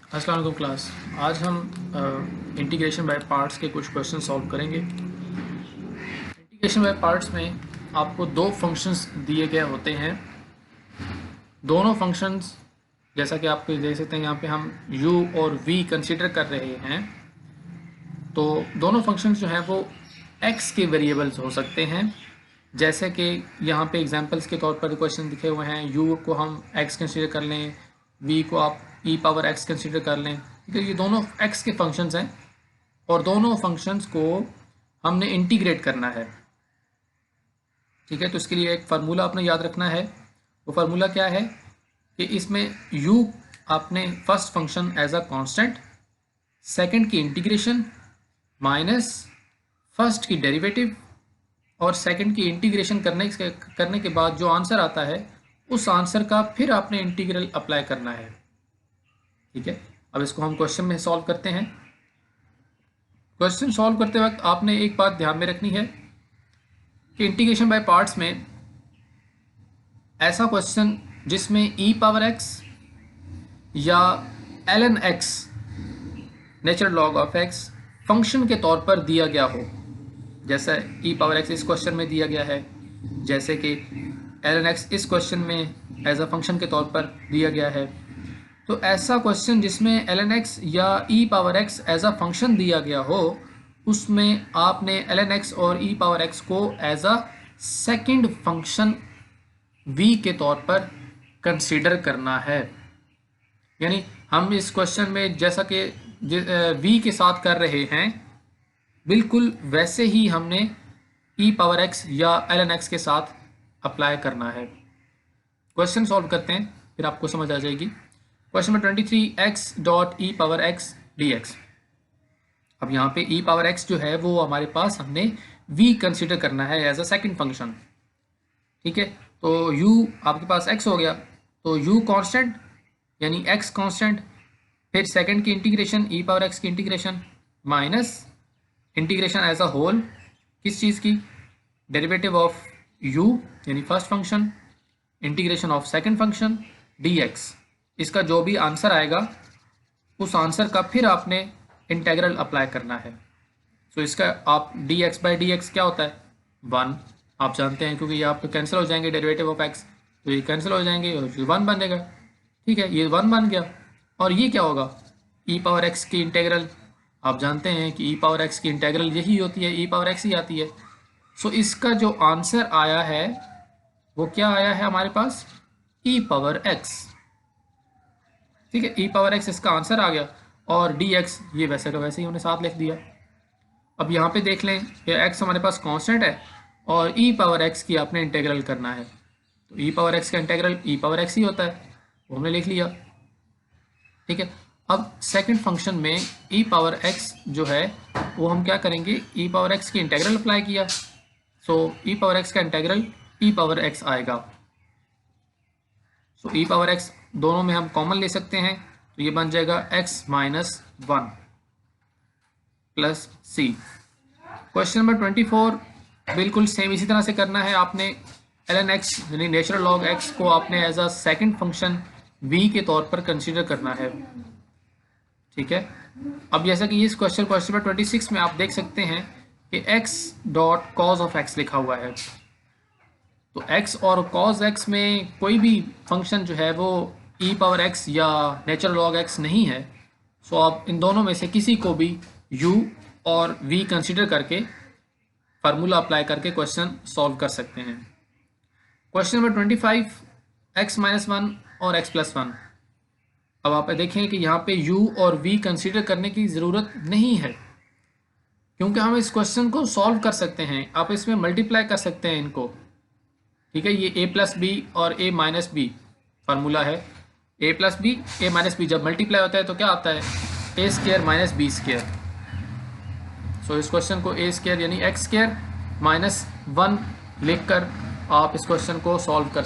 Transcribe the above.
अस्सलाम वालेकुम क्लास। आज हम इंटीग्रेशन बाय पार्ट्स के कुछ क्वेश्चन सॉल्व करेंगे। इंटीग्रेशन बाय पार्ट्स में आपको दो फंक्शंस दिए गए होते हैं। दोनों फंक्शंस जैसा कि आप देख सकते हैं यहाँ पे हम u और v कंसीडर कर रहे हैं। तो दोनों फंक्शंस जो हैं वो x के वेरिएबल्स हो सकते हैं। जैसे कि यहाँ पे एग्जांपल्स के तौर पर क्वेश्चन दिखे हुए हैं, u को हम x कंसीडर कर लें, v को आप e पावर x कंसीडर कर लें। ठीक है, ये दोनों x के फंक्शंस हैं और दोनों फंक्शंस को हमने इंटीग्रेट करना है। ठीक है, तो इसके लिए एक फार्मूला आपने याद रखना है। वो फार्मूला क्या है कि इसमें u आपने first function as a constant, second की इंटीग्रेशन माइनस फर्स्ट की डेरिवेटिव और सेकंड की इंटीग्रेशन करने के बाद जो आंसर आता है उस आंसर का फिर आपने इंटीग्रल अप्लाई करना है। ठीक है, अब इसको हम क्वेश्चन में सॉल्व करते हैं। क्वेश्चन सॉल्व करते वक्त आपने एक बात ध्यान में रखनी है कि इंटीग्रेशन बाय पार्ट्स में ऐसा क्वेश्चन जिसमें e पावर x या ln x natural log of x function के तौर पर दिया गया हो, जैसा e पावर x इस क्वेश्चन में दिया गया है, जैसे कि ln x इस क्वेश्चन में एज अ फंक्शन के तौर पर दिया गया है। तो ऐसा क्वेश्चन जिसमें ln x या e power x as a function दिया गया हो, उसमें आपने ln x और e पावर x को as a second function v के तौर पर कंसीडर करना है। यानी हम इस क्वेश्चन में जैसा कि v के साथ कर रहे हैं, बिल्कुल वैसे ही हमने e पावर x या ln x के साथ अप्लाई करना है। क्वेश्चन सॉल्व करते हैं, फिर आपको समझ आ जाएगी। Question number 23, x dot e power x dx। अब यहाँ पे e पावर x जो है वो हमारे पास हमने v कंसीडर करना है एज अ सेकंड फंक्शन। ठीक है, तो u आपके पास x हो गया, तो u कांस्टेंट यानी x कांस्टेंट, फिर सेकंड की इंटीग्रेशन e पावर x की integration minus integration as a whole किस चीज़ की, डेरिवेटिव ऑफ u यानी first function, integration of second function dx। इसका जो भी आंसर आएगा उस आंसर का फिर आपने इंटेग्रल अप्लाई करना है। सो इसका आप dx बाई dx क्या होता है, 1 आप जानते हैं, क्योंकि ये आपको कैंसिल हो जाएंगे, डेरिवेटिव ऑफ x तो ये कैंसिल हो जाएंगे और 1 बनेगा। ठीक है, ये 1 बन गया। और ये क्या होगा, e पावर x की इंटेग्रल, आप जानते हैं कि e पावर x की इंटेग्रल यही होती है, e पावर x ही आती है। सो इसका जो आंसर आया है वो क्या आया है हमारे पास, e पावर x। ठीक है, e पावर x इसका आंसर आ गया और dx ये वैसे का वैसे ही उन्हें साथ लिख दिया। अब यहाँ पे देख लें ये x हमारे पास कांस्टेंट है और e पावर x की आपने इंटेग्रल करना है, तो e पावर x का इंटेग्रल e पावर x ही होता है, वो हमने लिख लिया। ठीक है, अब सेकंड फंक्शन में e पावर x जो है वो हम क्या करेंगे, e पावर x की इंटेग्रल अप्लाई किया, सो e पावर x का इंटेग्रल e पावर x आएगा। सो e पावर x दोनों में हम कॉमन ले सकते हैं, तो ये बन जाएगा x minus 1 plus c। Question number 24 बिल्कुल सेम इसी तरह से करना है। आपने ln x यानी नेचुरल लॉग x को आपने as a second function v के तौर पर कंसीडर करना है। ठीक है, अब जैसा कि इस क्वेश्चन नंबर 26 में आप देख सकते हैं कि x dot cause of x लिखा हुआ है, तो x और cos x में कोई भी फंक्शन जो है वो e पावर x या नेचुरल लॉग x नहीं है। सो आप इन दोनों में से किसी को भी u और v कंसीडर करके फार्मूला अप्लाई करके क्वेश्चन सॉल्व कर सकते हैं। क्वेश्चन नंबर 25, x माइनस 1 और x प्लस 1। अब आप देखें कि यहाँ पे u और v कंसीडर करने की ज़रूरत नहीं है, क्योंकि हम इस क्वेश्चन को सॉल्व कर सकते हैं। आप इसमें मल्टीप्लाई कर सकते हैं इनको। ठीक है, ये a प्लस बी और a माइनस बी फार्मूला है। a plus b a minus b जब मल्टीप्लाई होता है तो क्या आता है, a square minus b square. So इस क्वेश्चन को a स्क्वायर यानी x स्क्वायर माइनस 1 लिख कर आप इस क्वेश्चन को सॉल्व कर सकते हैं।